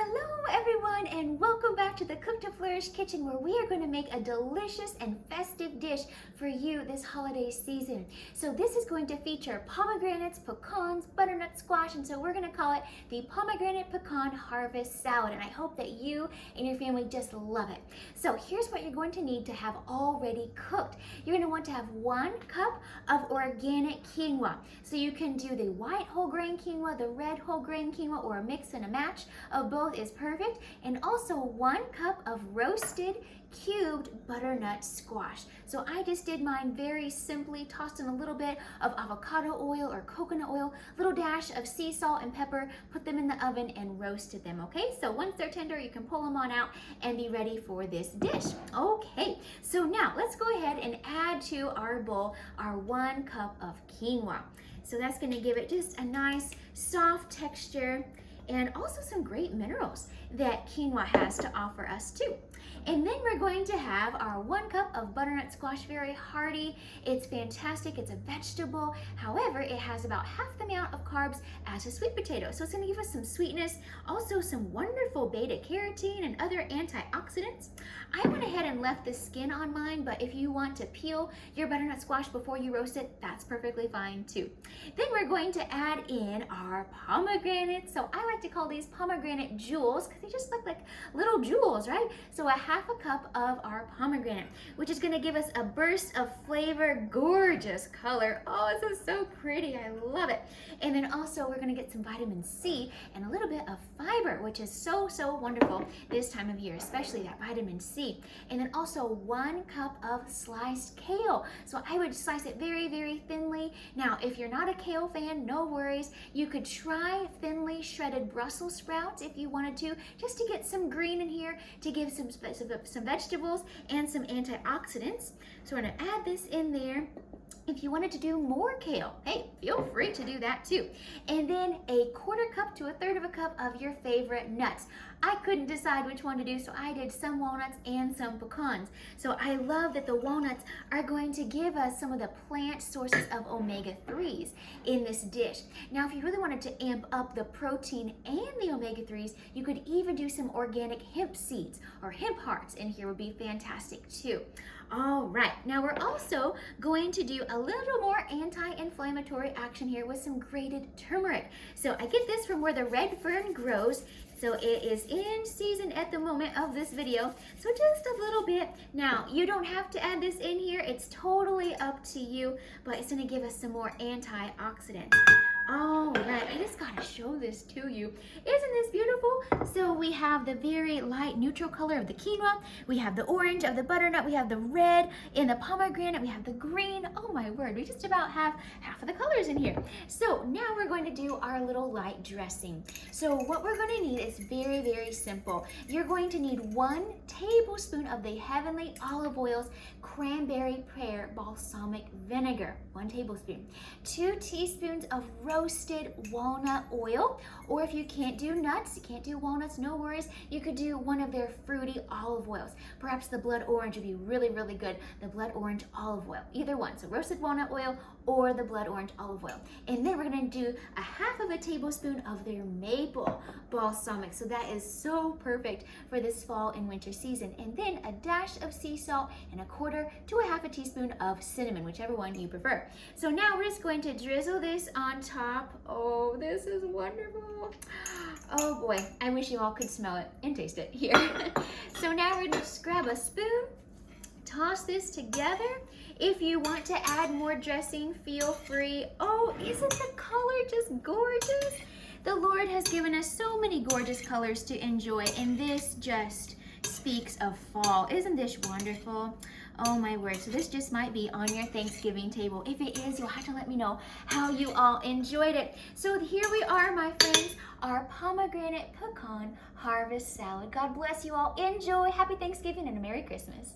Hello everyone, and welcome back to the Cook to Flourish kitchen, where we are going to make a delicious and festive dish for you this holiday season. So this is going to feature pomegranates, pecans, butternut squash, and so we're going to call it the Pomegranate Pecan Harvest Salad, and I hope that you and your family just love it. So here's what you're going to need to have already cooked. You're going to want to have 1 cup of organic quinoa. So you can do the white whole grain quinoa, the red whole grain quinoa, or a mix and a match of both is perfect. And also 1 cup of roasted cubed butternut squash. So I just did mine very simply, tossed in a little bit of avocado oil or coconut oil, little dash of sea salt and pepper, put them in the oven and roasted them, okay? So once they're tender, you can pull them on out and be ready for this dish. Okay, so now let's go ahead and add to our bowl our 1 cup of quinoa. So that's gonna give it just a nice soft texture and also some great minerals that quinoa has to offer us too. And then we're going to have our 1 cup of butternut squash, very hearty. It's fantastic, it's a vegetable. However, it has about half the amount of carbs as a sweet potato. So it's gonna give us some sweetness, also some wonderful beta carotene and other antioxidants. I went ahead and left the skin on mine, but if you want to peel your butternut squash before you roast it, that's perfectly fine too. Then we're going to add in our pomegranates. So I like to call these pomegranate jewels because they just look like little jewels, right? So a half a cup of our pomegranate, which is going to give us a burst of flavor, gorgeous color. Oh, this is so pretty. I love it. And then also we're going to get some vitamin C and a little bit of fiber, which is so wonderful this time of year, especially that vitamin C. And then also 1 cup of sliced kale. So I would slice it very thinly. Now, if you're not a kale fan, no worries. You could try thinly shredded Brussels sprouts if you wanted to, just to get some green in here, to give some vegetables and some antioxidants. So we're gonna add this in there. If you wanted to do more kale, hey, feel free to do that too. And then a 1/4 cup to a 1/3 of a cup of your favorite nuts. I couldn't decide which one to do, so I did some walnuts and some pecans. So I love that the walnuts are going to give us some of the plant sources of omega-3s in this dish. Now, if you really wanted to amp up the protein and the omega-3s, you could even do some organic hemp seeds or hemp hearts in here, would be fantastic too. All right, now we're also going to do a little more anti-inflammatory action here with some grated turmeric. So I get this from where the red fern grows. So it is in season at the moment of this video, so just a little bit. Now, you don't have to add this in here, it's totally up to you, but it's gonna give us some more antioxidants. All right, I just gotta show this to you. Isn't this beautiful? So we have the very light neutral color of the quinoa, we have the orange of the butternut, we have the red in the pomegranate, we have the green. Oh my word, we just about have half of the colors in here. So now we're going to do our little light dressing. So what we're gonna need is very simple. You're going to need 1 tablespoon of the Heavenly Olive Oil's Cranberry Pear balsamic vinegar, 1 tablespoon. 2 teaspoons of roasted walnut oil, or if you can't do nuts, you can't do walnuts, no worries, you could do one of their fruity olive oils. Perhaps the blood orange would be really good, the blood orange olive oil, either one. So roasted walnut oil or the blood orange olive oil. And then we're gonna do a half of a tablespoon of their maple balsamic. So that is so perfect for this fall and winter season. And then a dash of sea salt and a 1/4 to a half a teaspoon of cinnamon, whichever one you prefer. So now we're just going to drizzle this on top. Oh, this is wonderful. Oh boy, I wish you all could smell it and taste it here. So now we're gonna just grab a spoon, toss this together. If you want to add more dressing, feel free. Oh, isn't the color just gorgeous? The Lord has given us so many gorgeous colors to enjoy, and this just speaks of fall. Isn't this wonderful? Oh my word, so this just might be on your Thanksgiving table. If it is, you'll have to let me know how you all enjoyed it. So here we are, my friends, our Pomegranate Pecan Harvest Salad. God bless you all. Enjoy. Happy Thanksgiving and a Merry Christmas.